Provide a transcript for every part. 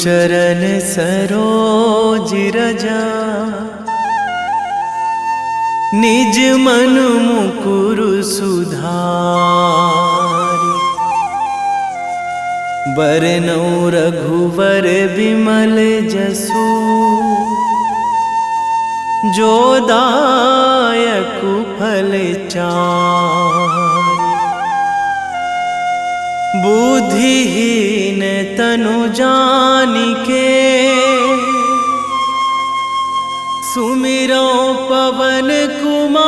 चरण सरोज रजा, निज मन मुकुर सुधारि। बरनौ रघुवर बिमल जसु, जो दायक फल चारि। बुद्धिहीन तनु जानिके, सुमिरो पवन कुमार।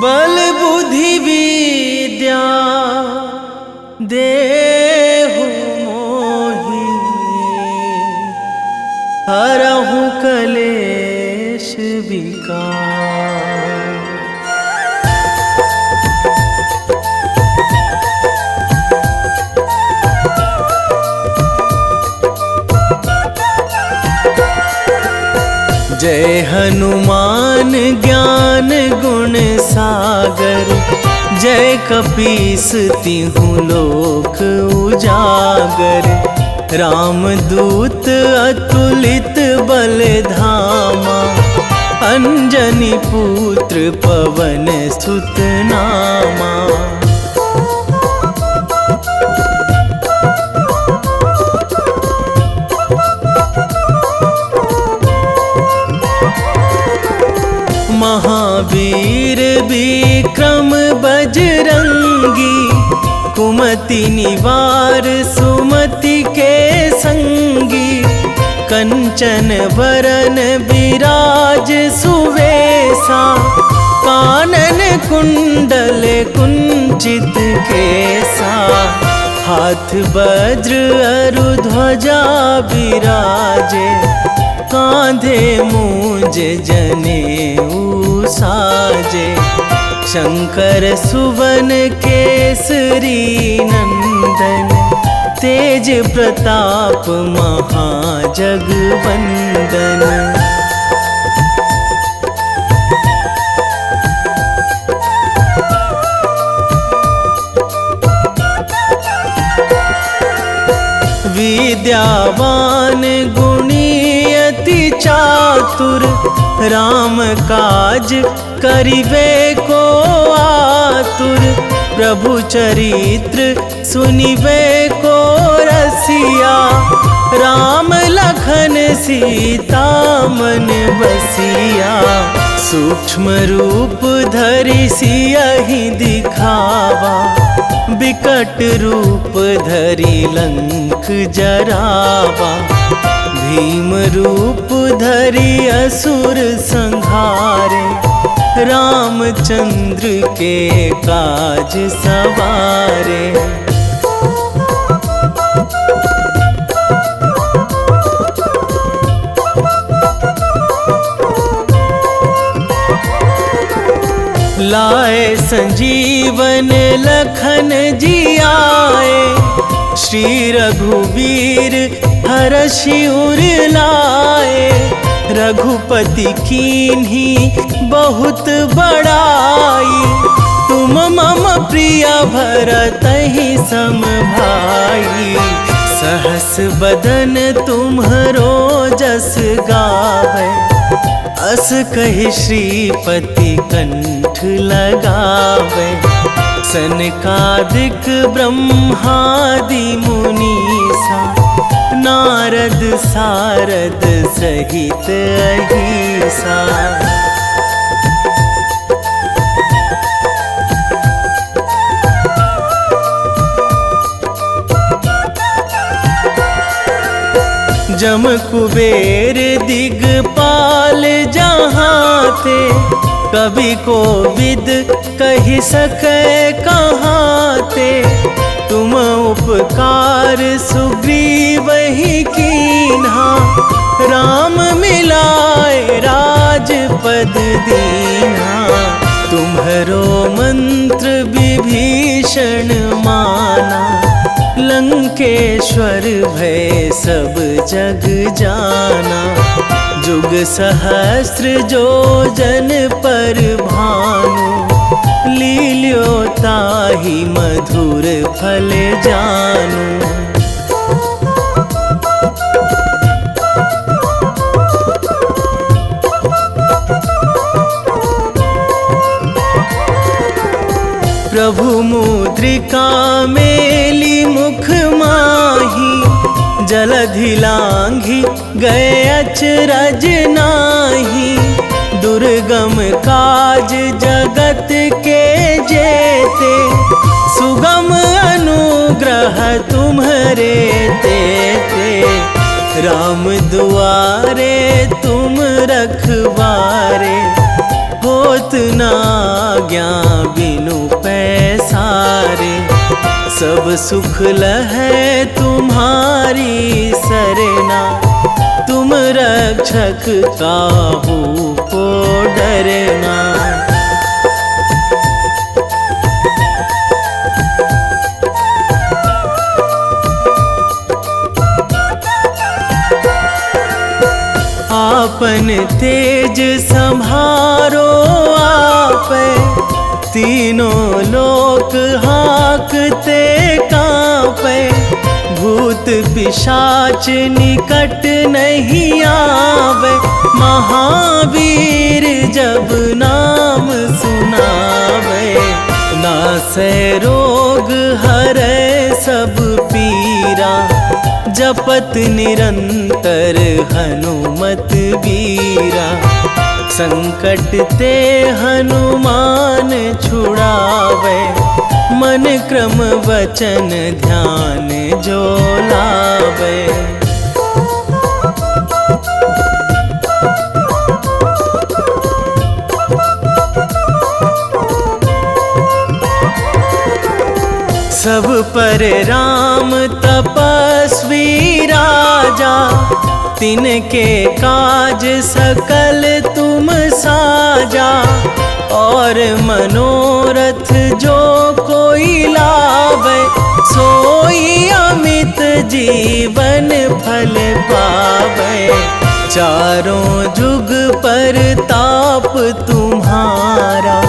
बल बुद्धि विद्या देहु मोहि, हरहु कलेश विकार। जय हनुमान ज्ञान गुण सागर, जय कपीस तिहुँ लोक उजागर। रामदूत अतुलित बल धामा, अंजनी पुत्र पवन सुत नामा। महावीर विक्रम बजरंगी, कुमति निवार सुमति के संगी। कंचन वरन विराज सुवेशा, कानन कुंडल कुंचित केसा। हाथ वज्र अरु ध्वजा बिराजे, कांधे मूंज जनेऊ साजे। शंकर सुवन केसरी नंदन, तेज प्रताप महाजगवंदन। विद्यावान गुणी अति चातुर, राम काज करिबे को आतुर। प्रभु चरित्र सुनिबे को रसिया, राम लखन सीता मन बसिया। सूक्ष्म रूप धरि सियहि दिखावा, बिकट रूप धरि लंक जरावा। भीम रूप धरि असुर संहारे, रामचंद्र के काज सवारे। लाए संजीवन लखन जियाए, श्री रघुवीर हरषि उर लाए। रघुपति कीन्ही बहुत बड़ाई, तुम मम प्रिय भरतहि सम भाई। सहस बदन तुम्हरो जस गावै, अस कहि श्रीपति कंठ लगावै। सनकादिक ब्रह्मादि मुनीसा, नारद सारद सहित अहिसा। जम कुबेर दिगपाल जहाँ थे, कवि कोविद कहि सकै कहाँ ते। तुम उपकार सुग्रीवहि कीन्हा, राम मिलाए राजपद दीन्हा। तुम्हरो मंत्र विभीषण माना, लंकेश्वर भय सब जग जाना। जुग सहस्र जो जन पर भानु, लील्यो ताहि मधुर फल जानू। प्रभु मुद्रिका मेली मुख माही, जलधि लांघी गए अचरज नाही। दुर्गम काज जगत के जेते, सुगम अनुग्रह तुम्हरे तेते। राम दुआरे तुम रखवारे, होत ना आज्ञा बिनु पैसारे। सब सुख लहै तुम्हारी सरना, तुम रक्षक काहू को डरना। आपन तेज संभारो आपै, तीनों लोक हाकते कांपै। भूत पिशाच निकट नहीं आवे, महावीर जब नाम सुनावे। नासै रोग हरै सब पीरा, जपत निरंतर हनुमत बीरा। संकट ते हनुमान छुड़ावे, मन क्रम वचन ध्यान जो लावे। सब पर राम तपस्वी राजा, तिनके काज सकल तुम साजा। और मनोरथ जो कोई लावे, सोई अमित जीवन फल पावे। चारों जुग पर ताप तुम्हारा,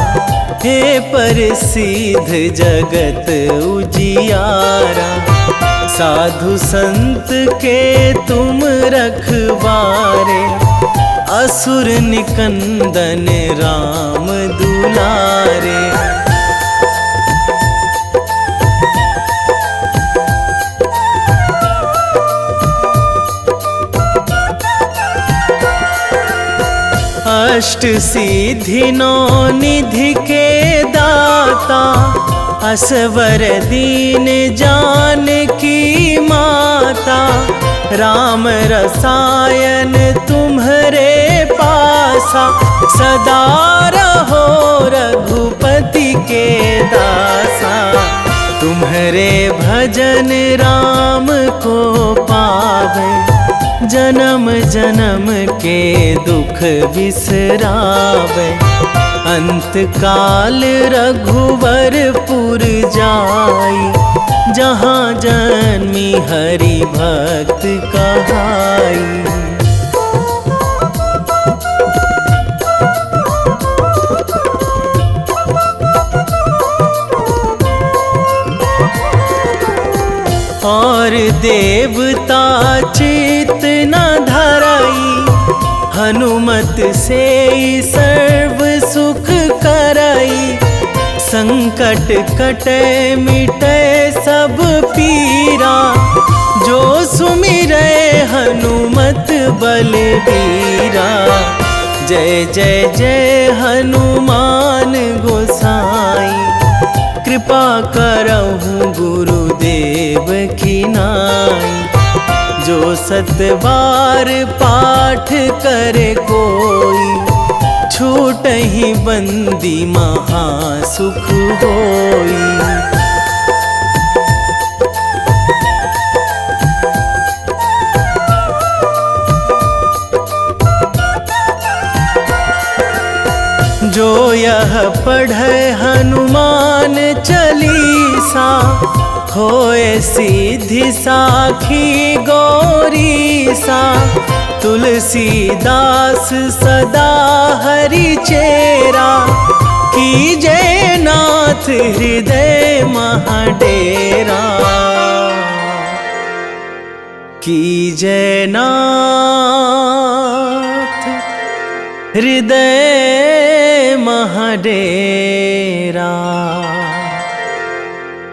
हे प्रसिद्ध जगत उजियारा। साधु संत के तुम रखवारे, असुर निकंदन राम दुलारे। अष्ट सिद्धि नौ निधि के दाता, असवर दीन जानकी माता। राम रसायन तुम्हरे पासा, सदा रहो रघुपति के दासा। तुम्हरे भजन राम को पावे, जन्म जन्म के दुख बिसरावे। अंत काल रघुवरपुर जाई, जहाँ जन्मी हरि भक्त कहाई। और देवता चित न धराई, हनुमत से सर्व सुख कराई। संकट कटे मिटे सब पीरा, जो सुमिरै हनुमत बलबीरा। जय जय जय हनुमान गोसाई, कृपा करहु गुरुदेव की नाई। जो सतबार पाठ करे कोई, छूटहि बंदी महासुख होई। जो यह पढ़े हनुमान चालीसा, होए सिद्धि साखी गौरीसा। तुलसीदास सदा हरि चेरा, कीजे नाथ हृदय महाडेरा, कीजे नाथ हृदय महाडेरा।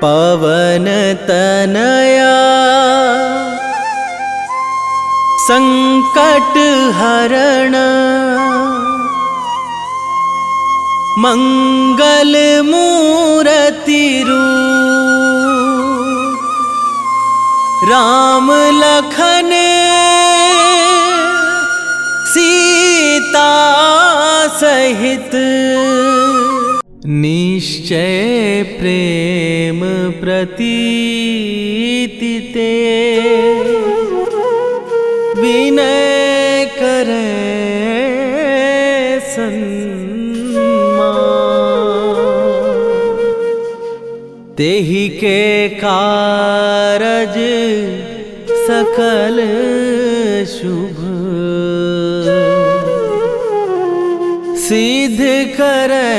पवन तनया संकट हरण, मंगल मूर्ति रूप, राम लखन सीता सहित, निश्चय प्रेम प्रतीति ते, विनय करे सन्मान। तेहि के कारज सकल शुभ, सिद्ध करे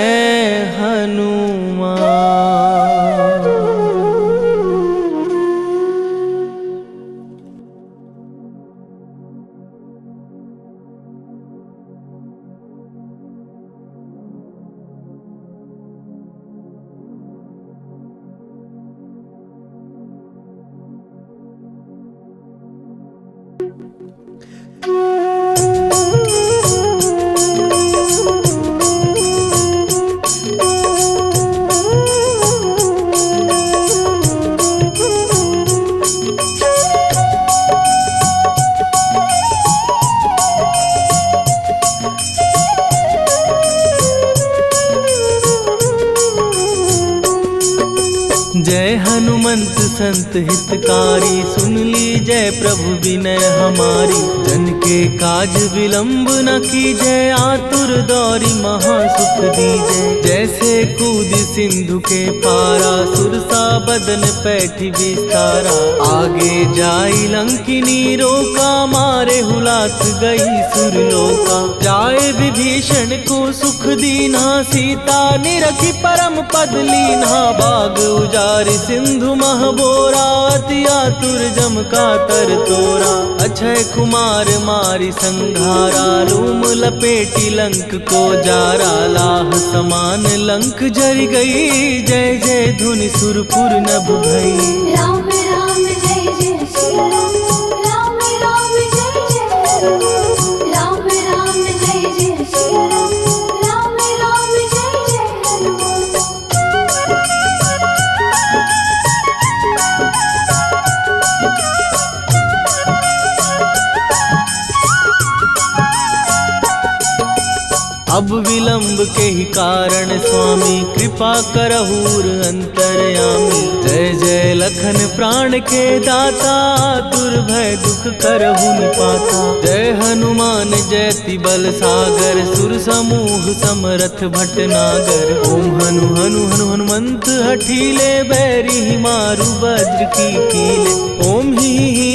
हनुमान। जय हनुमंत संत हितकारी, सुन ली जय प्रभु विनय हमारी। जन के काज विलंब न कीजय, आतुर दौरी महासुख दीजय। जैसे कूद सिंधु के पारा, सुरसा बदन पैठी विस्तारा। आगे जाई लंकिनी रोका, मारे हुलाक गई सुरलोका। जाए विभीषण को सुख दीना, सीता निरखी परम पद लीना। बाग उजारि सिंधु महबोरा, अति आतुर जम का तर तोरा। अक्षय कुमार मारी संघारा, रूम लपेटी लंक को जारा। लाह समान लंक जर गई, जय जय धुनि सुरपुर नभ भई। राम राम जय जय श्री राम, राम राम जय जय हनुमान। राम राम जय जय श्री राम, राम राम जय जय हनुमान। अब विलंब के ही कारण स्वामी, कृपा करहूर अंतरयामी। जय जय लखन प्राण के दाता, दुर्भय दुख करहु निपाता। जय हनुमान जयति बल सागर, सुर समूह समरथ भटनागर। ओम हनु हनु हनु हनुमंत हठीले, बैरी मारु वज्र की कीले। ओम ही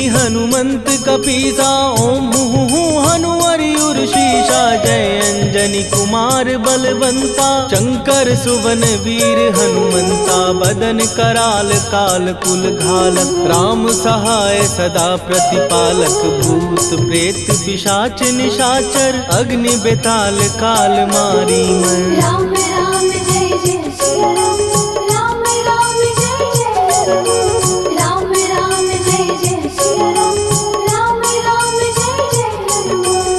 हनुमंत कपीसा, ओम हूँ हनुमरि उर्शीषा। जय अंजनी कुमार बलवंता, शंकर सुवन वीर हनुमंता। बदन कराल काल कुल घालक, राम सहाय सदा प्रतिपालक। भूत प्रेत पिशाच निशाचर, अग्नि बेताल काल मारी मर। राम राम जय जय श्री राम, राम राम जय जय हनुमान। राम राम जय जय श्री राम, राम राम जय जय हनुमान।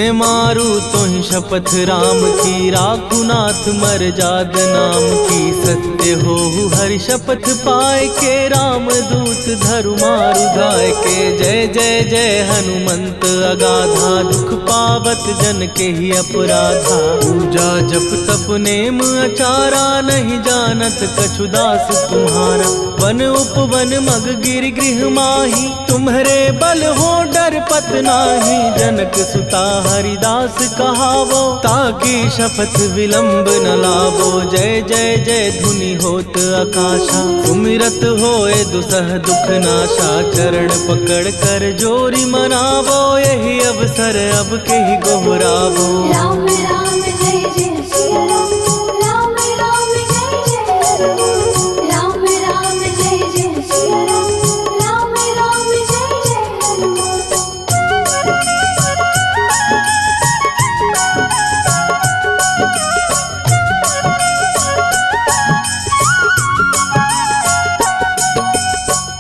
मैं मारू तो ही शपथ राम की, राखू नाथ मर्याद नाम की। सत्य हो हरि शपथ पाए के, राम दूत धरु मारु धाय के। जय जय जय हनुमंत अगाधा, दुख पावत जन के ही अपराधा। पूजा जप तप नेम अचारा, नहीं जानत कछु दास तुम्हारा। वन उपवन मग गिर गृह माही, तुम्हारे बल हो डर पत नाही। जनक सुता हरिदास कहावो, ताकि शपथ विलंब न लावो। जय जय जय धुनि होत आकाशा, सुमिरत होए दुसह दुख नाशा। चरण पकड़ कर जोरी मनावो, यही अवसर अब के ही गोहरावो। राम राम जय जय सिया राम, राम राम जय जय हनुमान। राम राम जय जय सिया राम, राम राम जय जय हनुमान।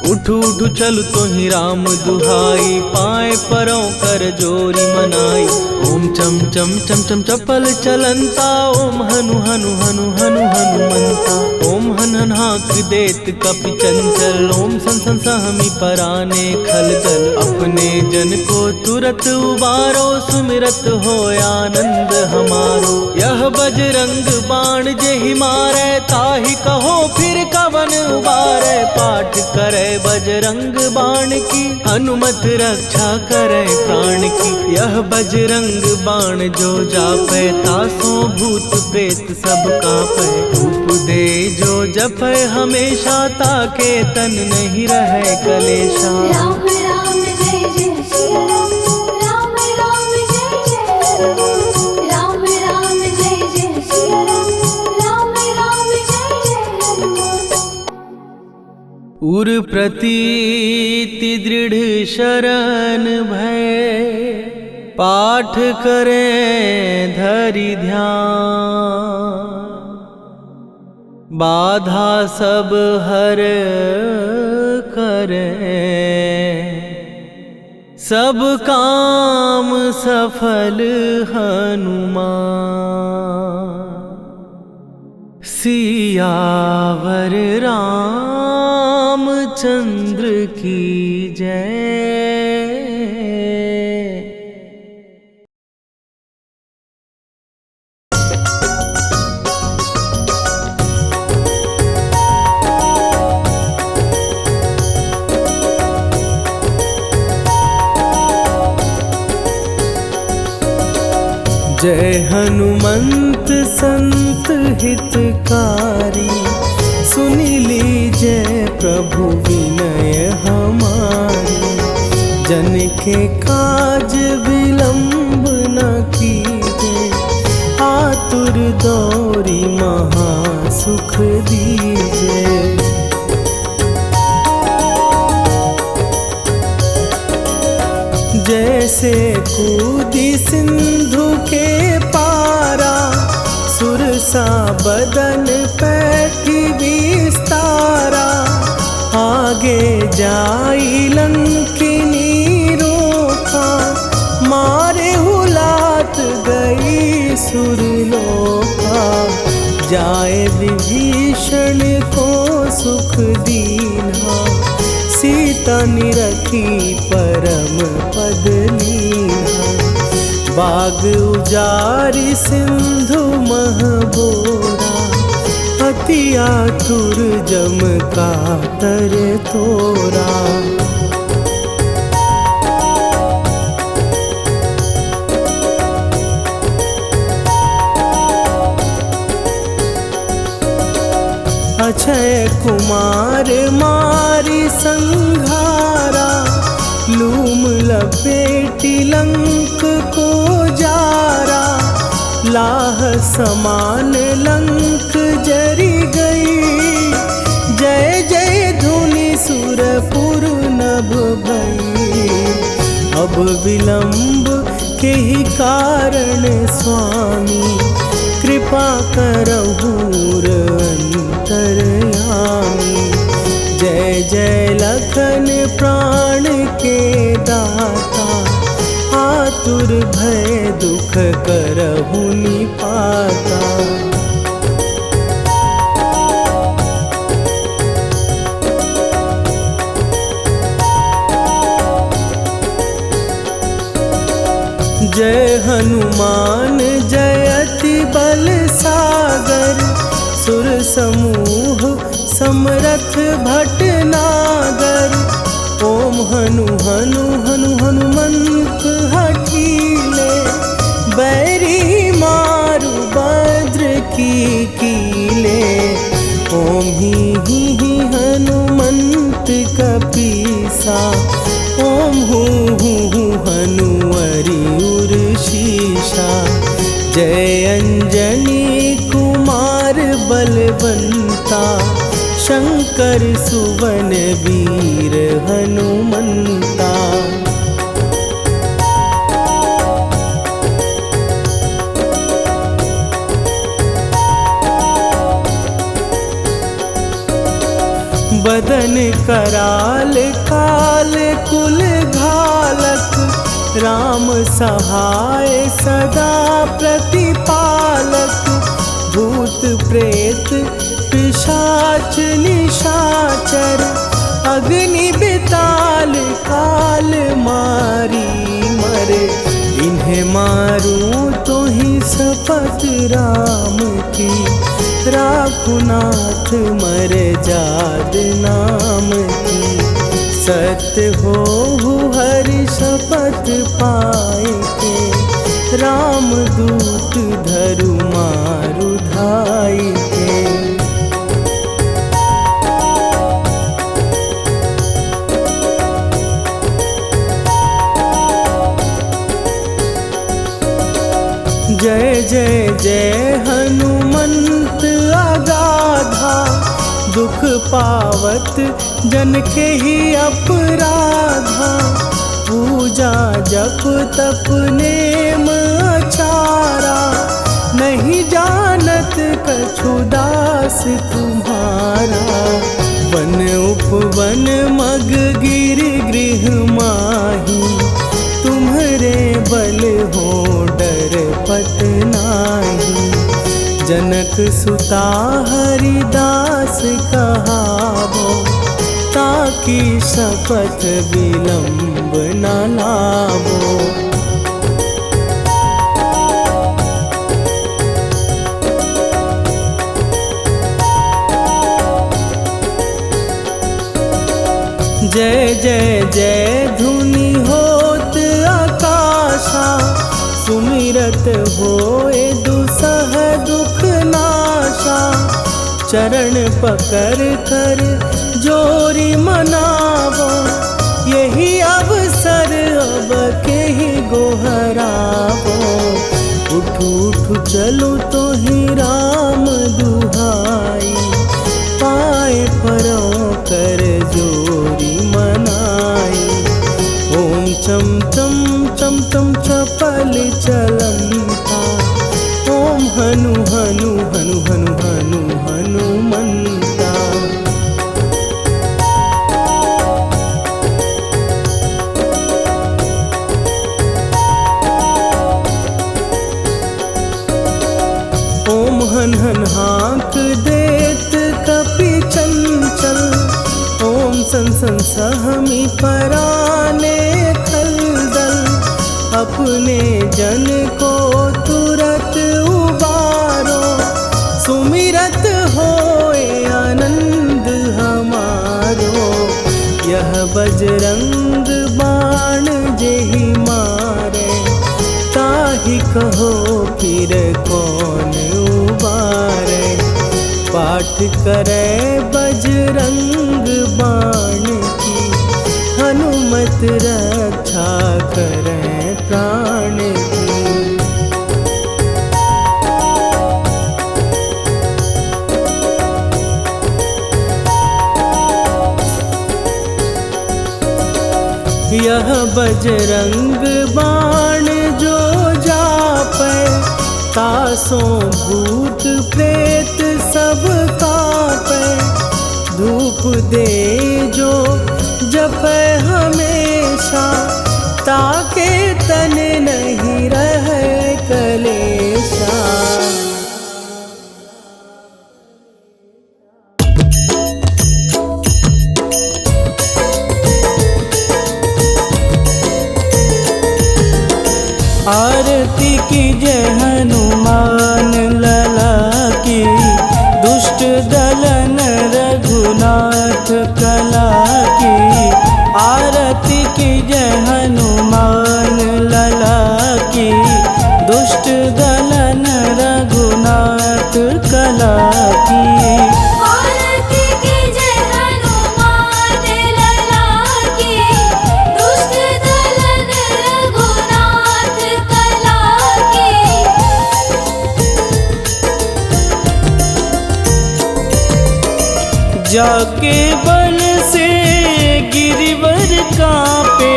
उठ उठ चल तो ही राम दुहाई, पाए परों कर जोरी मनाई। ओम चम चम चम चम चपल चलंता, ओम हनु हनु हनु हनु हनुमंता। ओम हन हन हाक देत कपि चंचल, ओम सन सन सहमी पराने खलदल। अपने जन को तुरत उबारो, सुमिरत हो आनंद हमारो। यह बजरंग बाण जेहि मारे, ताहि कहो फिर कवन उबारे। पाठ करे बजरंग बाण की, हनुमत रक्षा करे प्राण की। यह बजरंग बाण जो जापै, तासो भूत प्रेत सब कापै। धूप दे जो जपै हमेशा, ताके तन नहीं रहे कलेशा। राम राम जय जय सिया राम, राम राम जय जय हनुमान। राम राम जय जय सिया राम, राम राम जय जय हनुमान। उर प्रतीति दृढ़ शरण भय, पाठ करें धरि ध्यान। बाधा सब हर करें, सब काम सफल हनुमान। सियावर रामचंद्र की जय। जय हनुमंत संत हितकारी, सुनि लीजय प्रभु विनय हमारी। जन के काज विलंब न कीजे, आतुर दौरी महा सुख दीजे। जैसे कूदी सिंधु के पारा, सुरसा बदन पैठी विस्तारा। आगे जाई लंकिनी रोका, मारे हुलात गई सुरलोका। जाए विभीषण को सुख दीना, सीता निरखी परम पद लीना। बाग उजारि सिंधु महबोरा, अति आतुर जम कातर तोरा। अक्षय कुमार मारी संघारा, लूम लपेटी लंक को जारा। लाह समान लंक जरी गई, जय जय धुनि सुरपुर नभ भई। अब विलंब के ही कारण स्वामी, कृपा करहु अंतरयामी। जय जय लखन प्राण के दाता, आतुर भय दुख करहु निपाता। जय हनुमान जयति बल सागर, सुर समूह समरथ भटनागर। ओम हनु हनु हनु हनुमंत हठीले, बैरी मारु भद्र की कीले। ओम ही हनुमंत कपीसा, ओम हूँ हनुमरि उर शीशा। जय अंजनी कुमार बलवंता, शंकर सुवन वीर हनुमंता। बदन कराल काल कुल घालक, राम सहाय सदा प्रतिपालक। भूत प्रेत पिशाच निशाचर, अग्नि बिताल काल मारी मरे। इन्हें मारूं तो ही शपथ राम की, राखुनाथ मर जाद नाम की। सत्य हो हरि शपथ पाए के, राम दूत धरु मारु धाई के। जय जय जय हनुमंत अगाधा, दुख पावत जन के ही अपराधा। पूजा जप तप नेम आचारा, नहीं जानत कछु दास तुम्हारा। वन उपवन मग गिर गृह माही, तुम्हरे बल हो डर पत नाही। जनक सुता हरिदास कहावो, ताकि शपथ विलंब न लावो। जय जय जय धुनि होत आकाशा, सुमिरत होए दुसह दुख नाशा। चरण पकड़ कर जोरी मनावो, यही अवसर अब के ही गोहरावो। उठू उठू चलो तो ही राम दुहाई, पाए परों कर जोरी मनाई। ओम चम चम चम चम चपल चलंता, ओम हनु हनु हनु हनु हनु हनुमंता। ओम हन हन हाँक देत कपि चंचल, ओम सन सन सहमी पराने खलदल। अपने जन को तुरत उबारो, सुमिरत होए आनंद हमारो। यह बजरंग बाण जेहि मारे, ताहि कहो फिर कौन उबारे। पाठ करे बजरंग बाण की, हनुमत रक्षा करे प्राण की। यह बजरंग बाण जो जापै, तासों भूत प्रेत सब कापै। धूप दे जो जपै हमेशा, ताके तन जय हनुमान लला की, दुष्ट दलन रघुनाथ कला की। आरती की जय हनुमान लला की, दुष्ट दलन रघुनाथ कला की। आरती की जय हनुमान लला की, दुष्ट दलन रघुनाथ कला की। जाके बल से गिरिवर कांपे,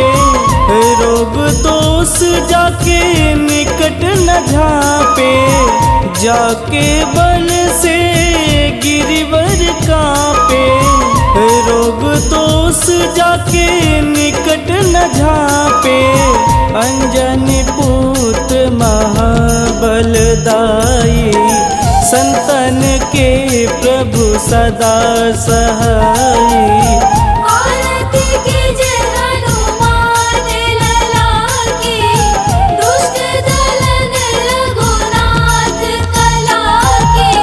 रोग दोष जाके निकट न झांपे। जाके बल से गिरिवर कांपे, रोग दोष जाके निकट न झांपे। अंजनी पुत्र महाबलदाई, संतन के प्रभु सदा सहाई। आरती की जय हनुमान लला की, दुष्ट दलन रघुनाथ कला की।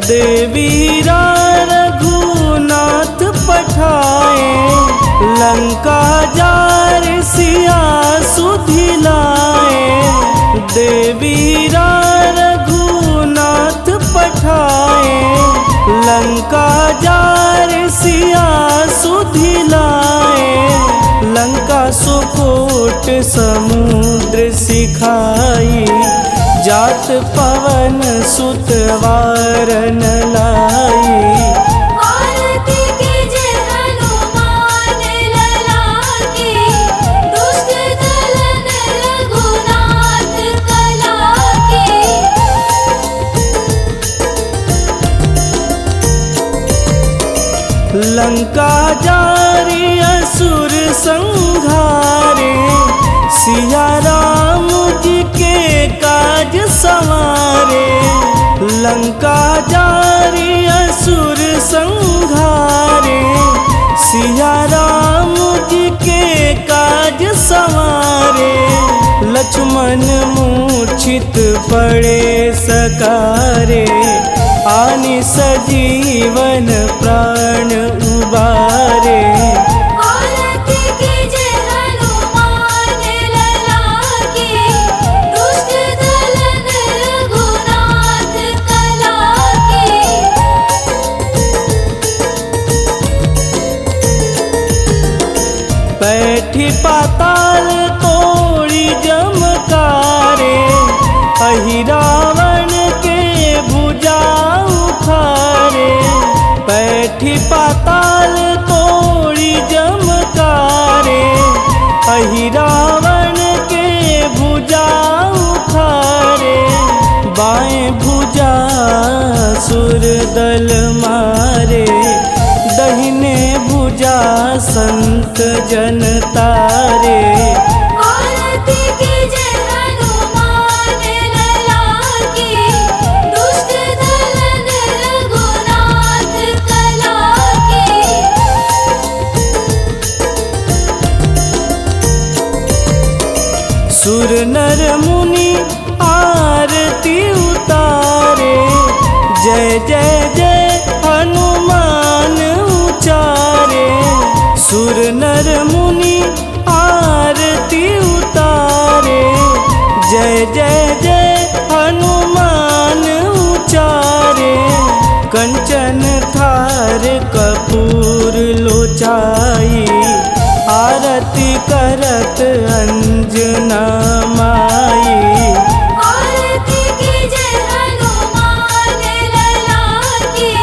देवीरा रघुनाथ पठाए, लंका जार सिया सुधिलाए। देवीरा रघुनाथ पठाए, लंका जार सिया सुधिलाए। लंका सुकोट समुद्र सिखाई, जात पवन सुत वारन लाई। आरती की जय हनुमान लला की, दुष्ट दलन रघुनाथ कला की। लंका जारी असुर संघारे, सिया राम जी के काज संवारे। लंका जारी असुर संघारे, सिया राम जी के काज संवारे। लक्ष्मण मूर्छित पड़े सकारे, आनि सजीवन प्राण उबारे। आरती की जय हनुमान लला की, दुष्ट दलन रघुनाथ कला की। बैठी पाताल तोड़ी जमकारे, अहि रावण के भुजा उखारे। बैठी पाताल तोड़ी जमकारे, अहि रावण के भुजा उखारे। बाएं भुजा सुर दल मारे, दहिने भुजा संत जन तारे। आरती की जय हनुमान लला की, दुष्ट दलन रघुनाथ कला की। सुर नर मुनि आरती उतारे, जय जय जय हनुमान उचारे। सुर नर मुनि आरती उतारे, जय जय जय हनुमान उचारे। कंचन थार कपूर लोचाई, आरती करत अंजना माई। आरती की जय हनुमान लला की,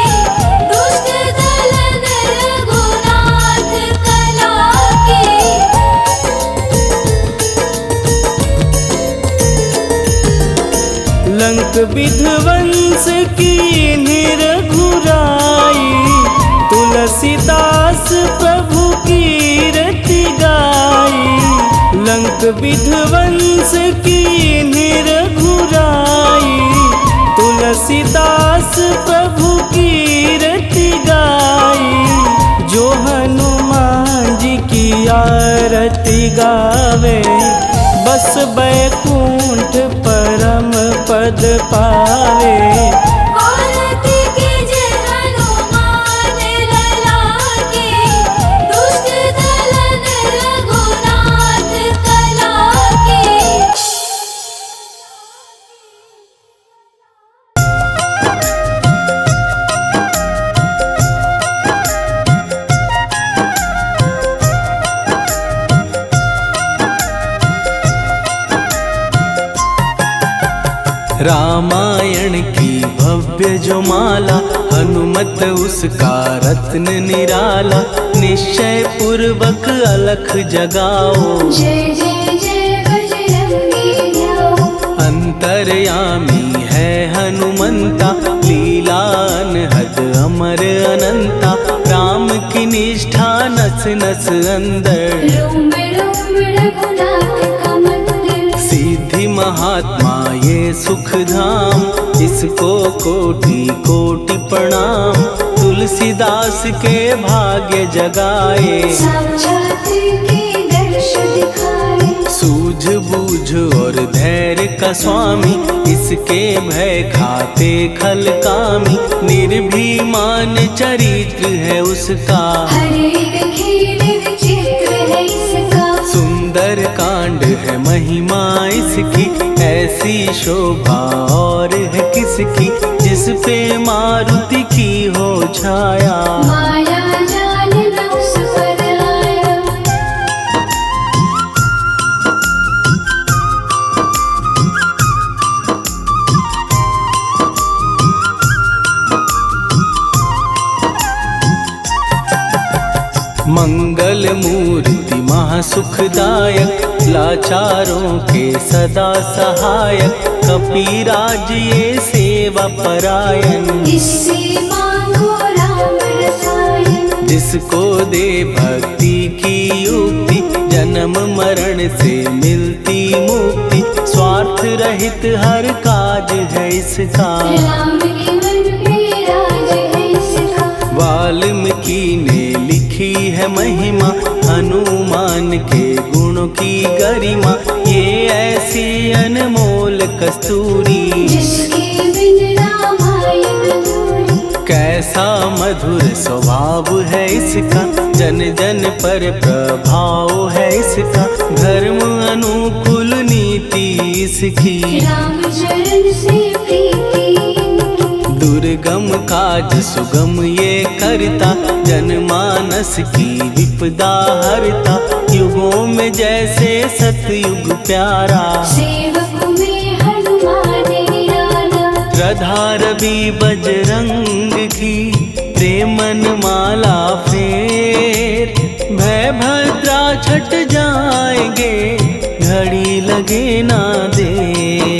दुष्ट दलन रघुनाथ कला की। लंक विध्वंस की निरघुराई, तुलसीदास प्रभु कीरति गाई। लंक विध्वंस की निरघुराई, तुलसीदास प्रभु कीरति गाई। जो हनुमान जी की लीला रति गावे, बस बैकुंठ परम पद पावे। आरती कीजे हनुमान लला की, दुष्ट दलन रघुनाथ कला की। रामायण की भव्य जो माला, हनुमत उसका रत्न निराला। निश्चय पूर्वक अलख जगाओ, जय जय जय बजरंगी ध्याओ। अंतर्यामी है हनुमंता, लीला अनहद अमर अनंता। राम की निष्ठा नस नस अंदर, रोम रोम रघुनाथ का मंदिर। सिद्धि महात्मा ये सुख धाम, इसको कोटि कोटि प्रणाम। तुलसीदास के भाग्य जगाए, साक्षात के दर्श दिखाए। सूझ बूझ और धैर्य का स्वामी, इसके भय खाते खल कामी। निर्भीमान चरित्र है उसका, हर एक खेल विचित्र है इसका। सुंदर कांड है महिमा इसकी, ऐसी शोभा और है किसकी। जिस पे मारुति की हो छाया, माया जाल न उस पर आया। मंगल मूर्ति महासुखदायक, लाचारों के सदा सहायक। कपीराज ये सेवा परायण, इससे मांगो राम रसायन। जिसको दे भक्ति की युक्ति, जन्म मरण से मिलती मुक्ति। स्वार्थ रहित हर काज है इसका, राम के मन में राज है इसका। वाल्मीकि ने लिखी है महिमा, हनुमान के गुणों की गरिमा। ये ऐसी अनमोल कस्तूरी, जिसके बिन रामायण अधूरी। कैसा मधुर स्वभाव है इसका, जन जन पर प्रभाव है इसका। धर्म अनुकूल नीति इसकी, राम चरण से प्रीति इनकी। दुर्गम काज सुगम ये करता, जनमानस की विपदा हरता। युगों में जैसे सतयुग प्यारा, सेवक में हनुमान निराला। श्रद्धा रवि बजरंग की, प्रेमन माला फेर। भय भद्रा छट जाएंगे, घड़ी लगे ना देर।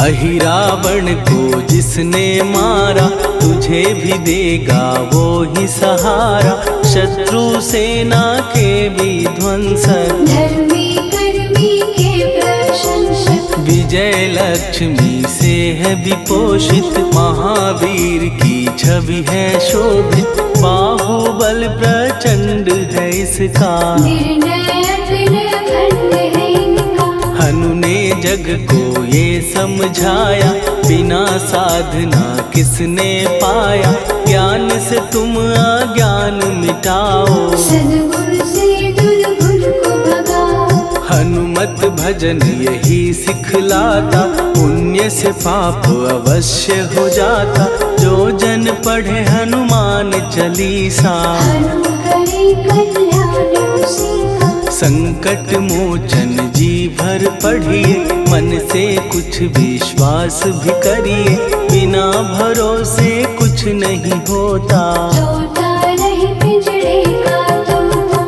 अहिरावण को जिसने मारा, तुझे भी देगा वो ही सहारा। शत्रु सेना के विध्वंसक, धर्मी कर्मी के प्रशंसक। विजय लक्ष्मी से है विपोषित, महावीर की छवि है शोभित। बाहुबल प्रचंड है इसका, निर्णय अखंड है इनका। हनु ने जग को ये समझाया, बिना साधना किसने पाया। ज्ञान से तुम अज्ञान मिटाओ, सद्गुण से दुर्गुण को भगाओ। हनुमत भजन यही सिखलाता, पुण्य से पाप अवश्य हो जाता। जो जन पढ़े हनुमान चालीसा, हनु करे कल्याण उसी का। संकट मोचन जी भर पढ़िए, मन से कुछ विश्वास भी करिए। बिना भरोसे कुछ नहीं होता, तोता रहे पिंजड़े का तोता।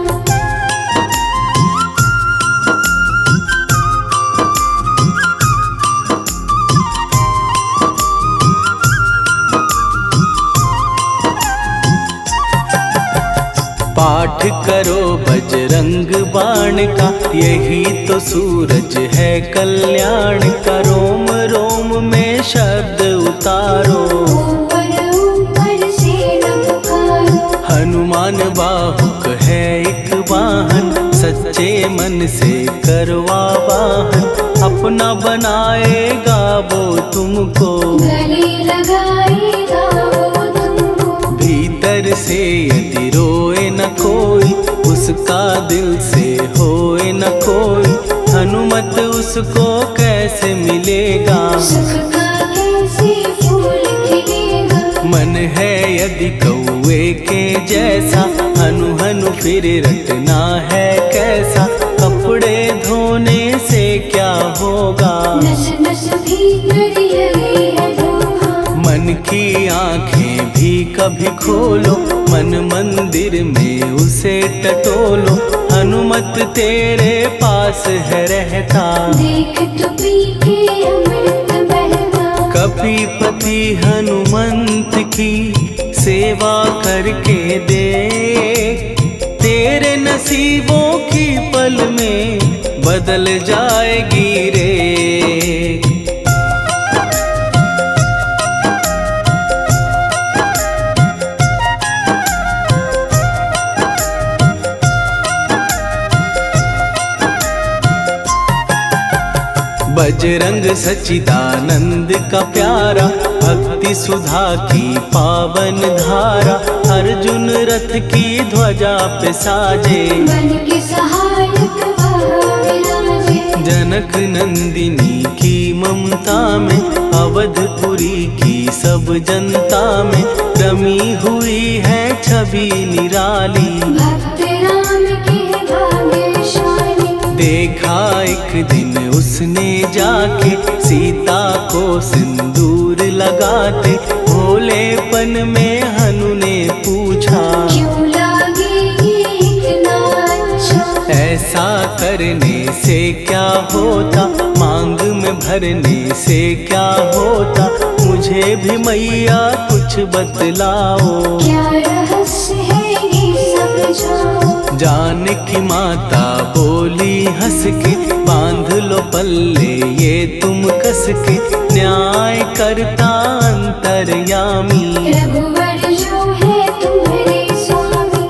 पाठ करो बजरंग बाण का, यही तो सूरज है कल्याण का। रोम रोम में शब्द उतारो, ऊपर से न पुकारो। हनुमान बाहुक है एक वाहन, सच्चे मन से करवा वाहन। अपना बनाएगा वो तुमको, गले लगाएगा वो तुमको। भीतर से यदि रोए न कोई, उसका दिल से होए न कोई। हनुमत उसको कैसे मिलेगा, सुख का कैसे फूल खिलेगा। मन है यदि कौए के जैसा, हनु हनु फिर रटना है कैसा। कपड़े धोने से क्या होगा, नस नस भीतर लगी है धोखा। मन की आंखें भी कभी खोलो, मन मंदिर में उसे टटोलो। हनुमत तेरे पास है रहता, देख तो पी के अमृत बहता। कपीपति हनुमंत की सेवा करके दे, तेरे नसीबों की पल में बदल जाएगी रे। बजरंग सच्चिदानंद का प्यारा, भक्ति सुधा की पावन धारा। अर्जुन रथ की ध्वजा पे साजे, बन के सहायक वहाँ विराजे। जनक नंदिनी की ममता में, अवधपुरी की सब जनता में रमी हुई है छवि निराली। भक्त राम के भाग्यशाली, देखा एक दिन उसने जाके सीता को सिंदूर लगाते। भोलेपन में हनु ने पूछा, क्यों लागेगी इतना अच्छा। ऐसा करने से क्या होता, मांग में भरने से क्या होता। मुझे भी मैया कुछ बतलाओ, क्या रहस्य है ये सब जाओ। जानकी माता बोली हंस के, बांध लो पल्ले ये तुम कस के। न्याय करता अंतर्यामी, रघुवर जो है तुम्हारे स्वामी।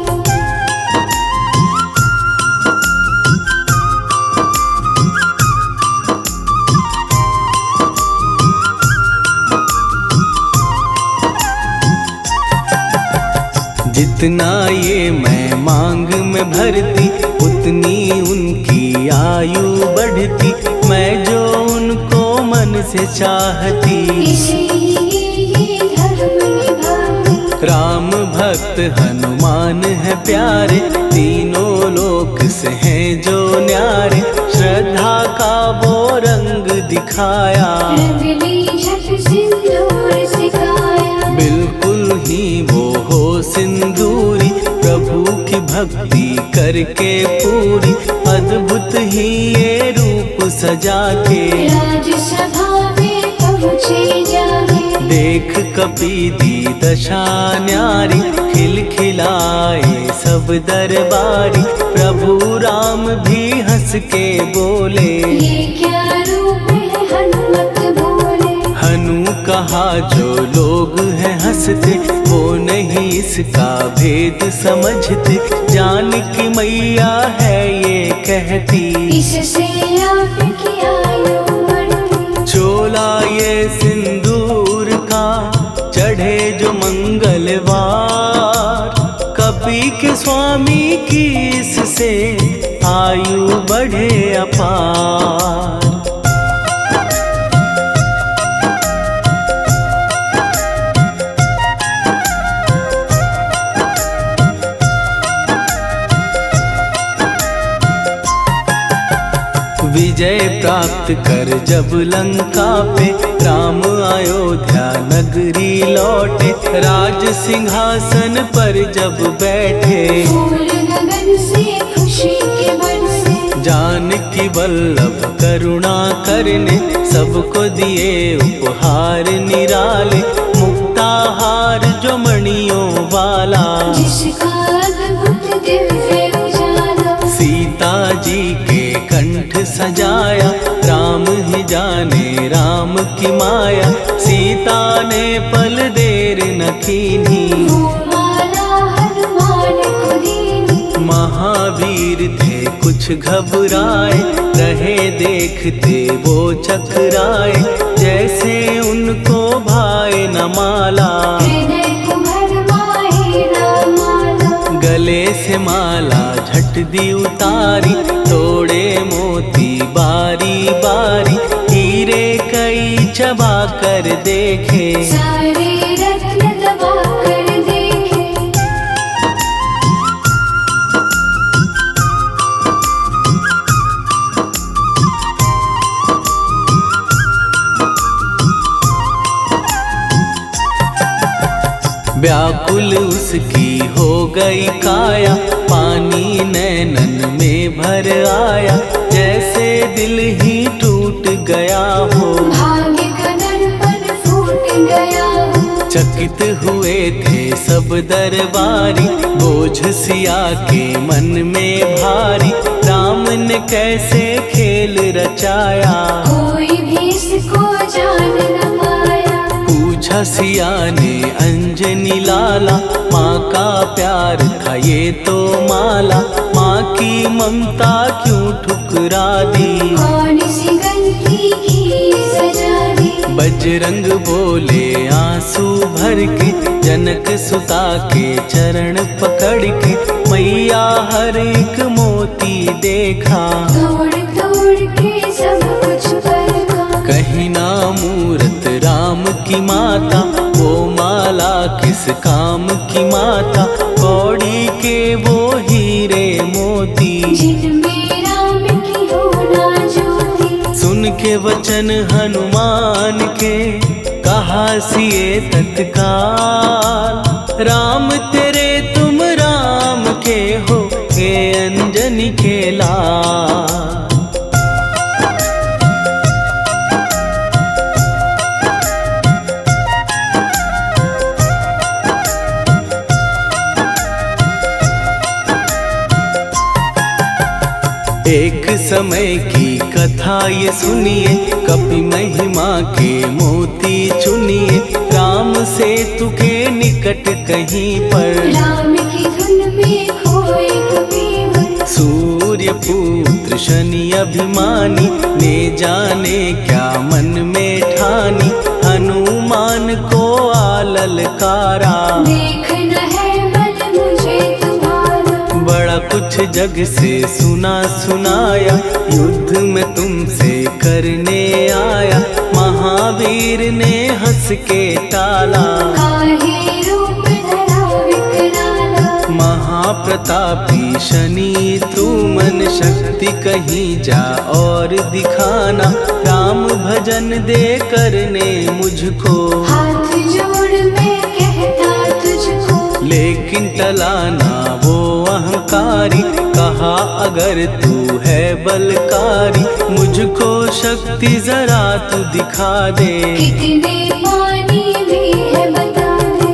जितना ये मैं मांग में भरती, उतनी उनकी आयु बढ़ती। मैं जो उनको मन से चाहती, इसलिए धर्म निभाती। राम भक्त हनुमान है प्यारे, तीनों लोक से हैं जो न्यारे। श्रद्धा का वो रंग दिखाया, रंगली झट सिंदूर सिखाया। बिल्कुल ही वो हो सिंदूरी, प्रभु की भक्ति करके पूरी। अद्भुत ही ये रूप सजा के, राजसभा में पहुँचे जाके। देख कपीदी दशा न्यारी, खिलखिलाए सब दरबारी। प्रभु राम भी हंस के बोले, ये क्या रूप है हनुमत बोले। हनु कहा जो लोग हैं हंसते, वो नहीं इसका भेद समझते। जानकी मैया है ये कहती, इससे आपकी आयु बढ़ती। चोला ये सिंदूर का चढ़े जो मंगलवार, कपी के स्वामी की इससे आयु बढ़े अपार। विजय प्राप्त कर जब लंका पे, राम अयोध्या नगरी लौटे। राज सिंहासन पर जब बैठे, फूल गगन से खुशी के बरसे। जानकी वल्लभ करुणा करने, सबको दिए उपहार निराले। मुक्ताहार जो मणियों वाला, जिसका अद्भुत दिव्य उजाला। सीता जी के कंठ सजाया, राम ही जाने राम की माया। सीता ने पल देर न कीन्ही, वो माला हनुमान को दीनी। महावीर थे कुछ घबराए, रहे देखते वो चकराए। जैसे उनको भाए न माला, हृदय को भरमाए न माला। गले से माला झट दी उतारी, तोड़े मोती बारी बारी। हीरे कई चबा कर देखे, सारे रत्न दबा कर देखे। व्याकुल उसकी हो गई काया, पानी नैनन में भर आया। जैसे दिल ही टूट गया हो, भाग्य का दर्पण फूट गया हो। चकित हुए थे सब दरबारी, बोझ सिया के मन में भारी। राम ने कैसे खेल रचाया, कोई भी इसको जान न पाया। पूछा सिया ने अंजनी लाला, माँ का प्यार था ये तो माला। माँ की ममता क्यों ठुकरा दी, कौन सी गलती की सजा दी। बजरंग बोले आंसू भर के, जनक सुता के चरण पकड़ के। मैया हर एक मोती देखा, तोड़ तोड़ के सब कुछ परखा। कहीं ना मूरत राम की माता, वो माला किस काम की माता। कौड़ी के वो हीरे मोती, जिनमें राम की हो ना ज्योति। सुन के वचन हनुमान के, कहा सिए तत्काल। राम तेरे तुम राम के हो, हे अंजनी के लाल। एक समय की कथा ये सुनिए, कपि महिमा के मोती चुनिए। राम सेतु के निकट कहीं पर, राम की धुन में खोए कबीर। सूर्य पुत्र शनि अभिमानी, ने जाने क्या मन में ठानी। हनुमान को आललकारा, देखना है बल मुझे तुम्हारा। बड़ा कुछ जग से सुना सुनाया, युद्ध में तुमसे करने आया। महावीर ने हंस के टाला, काहे रूप धरा विकराला। महाप्रतापी शनि तू मन शक्ति कहीं जा और दिखाना। राम भजन दे करने मुझको, हाथ जोड़ मैं कहता तुझको। लेकिन टलाना वो अहंकारी। कहा अगर तू है बलकारी, मुझको शक्ति जरा तू दिखा दे। कितने पानी भी है बता दे।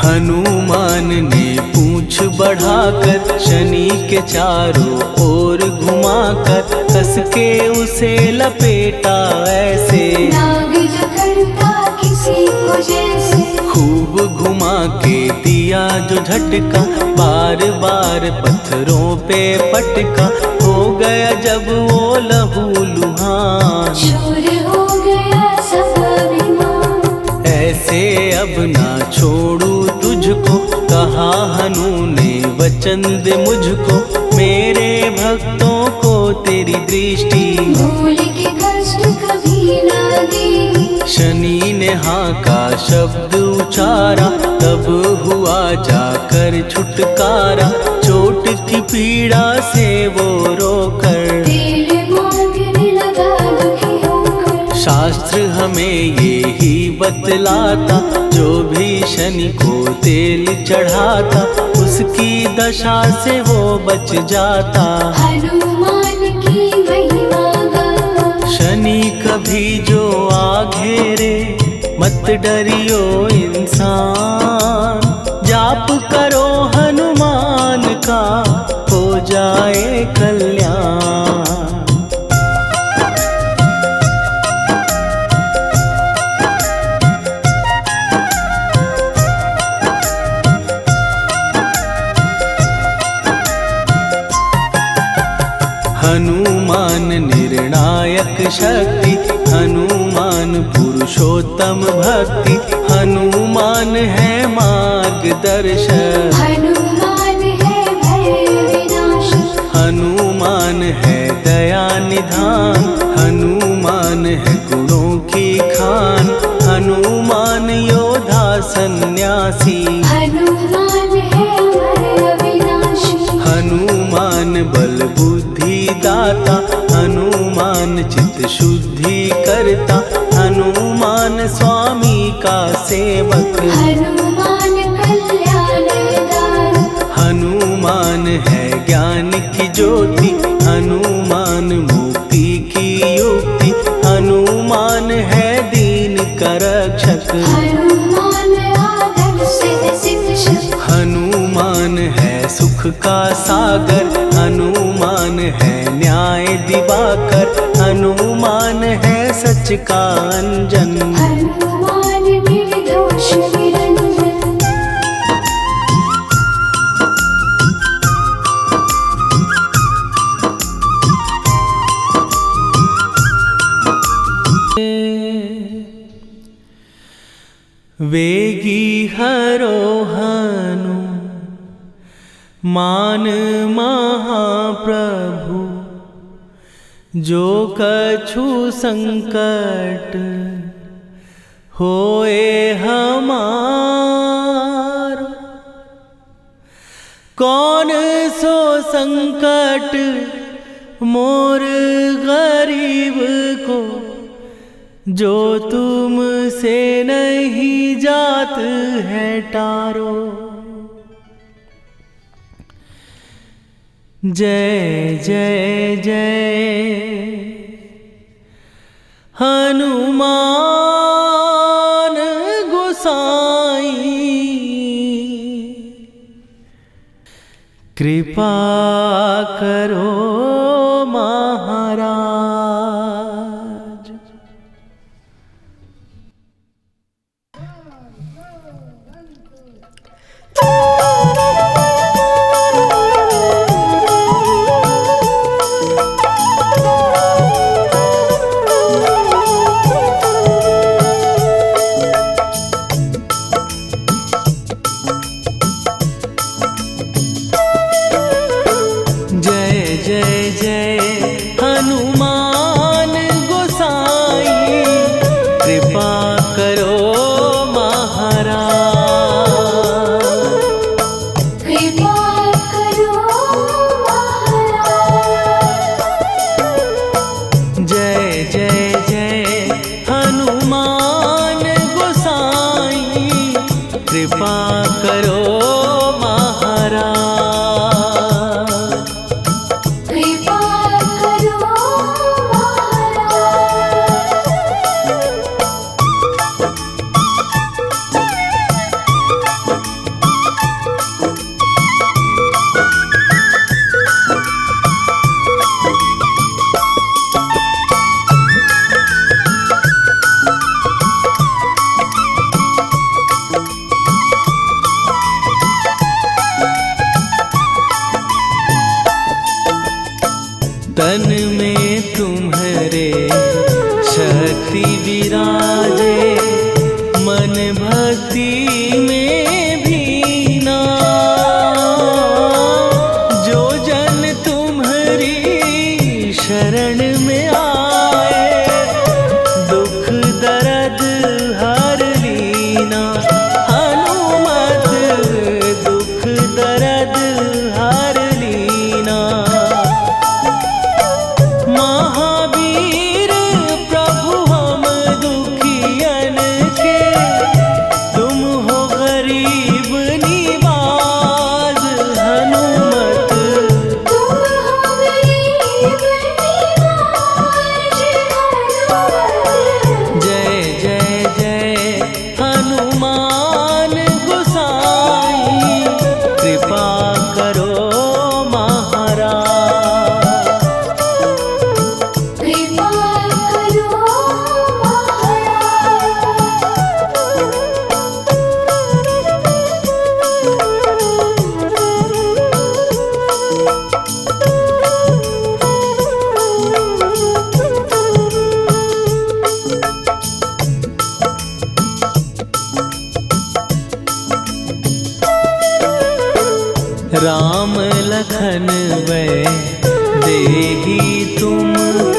हनुमान ने पूंछ बढ़ाकर, शनि के चारों ओर घुमाकर। कस के उसे लपेटा ऐसे, नाग जो करता किसी को जैसे। खूब घुमा के दिया जो झटका, बार बार पत्थरों पे पटका। हो गया जब वो लहू लुहान, चूर हो गया सब अभिमान। ऐसे अब ना छोड़ू तुझको। कहा हनु ने वचन दे मुझको, मेरे भक्तों को तेरी दृष्टि। भूल के कष्ट कभी ना दे। शनि ने हाँ का शब्द उचारा, तब हुआ जाकर छुटकारा। चोट की पीड़ा से वो रोकर, तेल मांगने लगा दुखी होकर। शास्त्र हमें ये ही बतलाता, जो भी शनि को तेल चढ़ाता। उसकी दशा से वो बच जाता। हनुमान की महिमा गा। शनि कभी जो आ घेरे, मत डरियो इंसान। जाप करो हनुमान का, हो जाए कल्याण। हनुमान निर्णायक शक्ति, हनुमान पुरुषोत्तम भक्ति। हनुमान है मार्गदर्शक, हनुमान है भय विनाशक। हनुमान है दया निधान। हनुमान है गुणों की खान। हनुमान योद्धा सन्यासी। हनुमान है भय विनाशी। हनुमान बल बुद्धि दाता। हनुमान चित्त शुद्धि करता। हनुमान स्वामी का सेवक। हनुमान कल्याणदायक। हनुमान है ज्ञान की ज्योति। हनुमान मुक्ति की युक्ति। हनुमान है दीन का रक्षक। हनुमान आदर्श शिक्षक। हनुमान है सुख का सागर। हनुमान है न्याय दिवाकर। हनुमान है सच का अंजन। हनुमान निर्दोष निरंजन। वेगी हरो हनु मान महाप्रभु। जो कछु संकट होए हमारो। कौन सो संकट मोर गरीब को, जो तुम से नहीं जात है टारो। जय जय जय हनुमान गोसाई। कृपा करो महाराज। लखन वै देही तुम